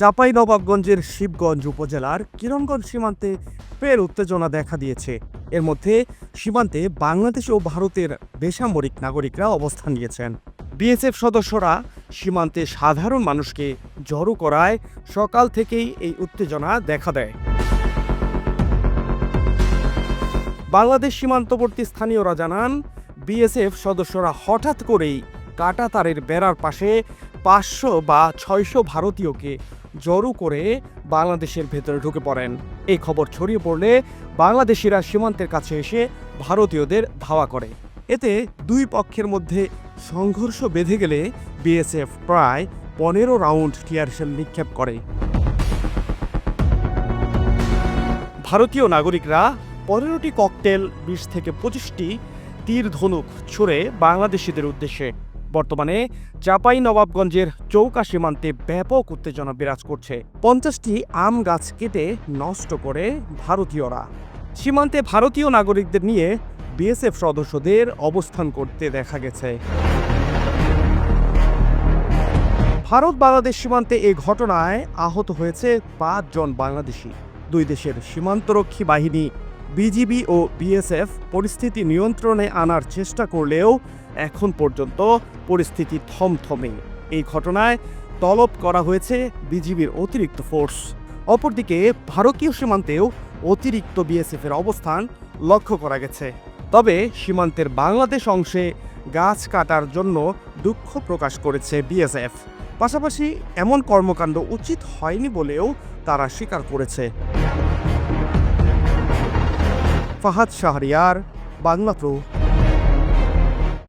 চাঁপাইনবাবগঞ্জের শিবগঞ্জ উপজেলার কিরণগঞ্জ সীমান্তে ফের উত্তেজনা দেখা দিয়েছে। এর মধ্যে সীমান্তে বাংলাদেশ ও ভারতের বেসামরিক নাগরিকরা অবস্থান নিয়েছেন। বিএসএফ সদস্যরা সীমান্তে সাধারণ মানুষকে জড়ো করায় সকাল থেকেই এই উত্তেজনা দেখা দেয়। বাংলাদেশ সীমান্তবর্তী স্থানীয়রা জানান, বিএসএফ সদস্যরা হঠাৎ করেই কাঁটাতারের বেড়ার পাশে 500 বা 600 ভারতীয়কে জড়ো করে বাংলাদেশের ভেতরে ঢুকে পড়েন। এই খবর ছড়িয়ে পড়লে বাংলাদেশিরা সীমান্তের কাছে এসে ভারতীয়দের ধাওয়া করে। এতে দুই পক্ষের মধ্যে সংঘর্ষ বেঁধে গেলে বিএসএফ প্রায় 15 রাউন্ড টিয়ারশেল নিক্ষেপ করে। ভারতীয় নাগরিকরা 15টি ককটেল, 20 থেকে 25টি তীর ধনুক ছুড়ে বাংলাদেশিদের উদ্দেশ্যে। বর্তমানে চাঁপাইনবাবগঞ্জের চৌকা সীমান্তে ব্যাপক উত্তেজনা বিরাজ করছে। 50টি আম গাছ কেটে নষ্ট করে ভারতীয়রা। সীমান্তে ভারতীয় নাগরিকদের নিয়ে বিএসএফ সদস্যদের অবস্থান করতে দেখা গেছে। ভারত বাংলাদেশ সীমান্তে এই ঘটনায় আহত হয়েছে 5 জন বাংলাদেশি। দুই দেশের সীমান্তরক্ষী বাহিনী বিজিবি ও বিএসএফ পরিস্থিতি নিয়ন্ত্রণে আনার চেষ্টা করলেও এখন পর্যন্ত পরিস্থিতি থমথমে। এই ঘটনায় তলব করা হয়েছে বিজিবির অতিরিক্ত ফোর্স। অপরদিকে ভারতীয় সীমান্তেও অতিরিক্ত বিএসএফের অবস্থান লক্ষ্য করা গেছে। তবে সীমান্তের বাংলাদেশ অংশে গাছ কাটার জন্য দুঃখ প্রকাশ করেছে বিএসএফ। পাশাপাশি এমন কর্মকাণ্ড উচিত হয়নি বলেও তারা স্বীকার করেছে। ফাহাদ শাহরিয়ার, বাংলা প্রো।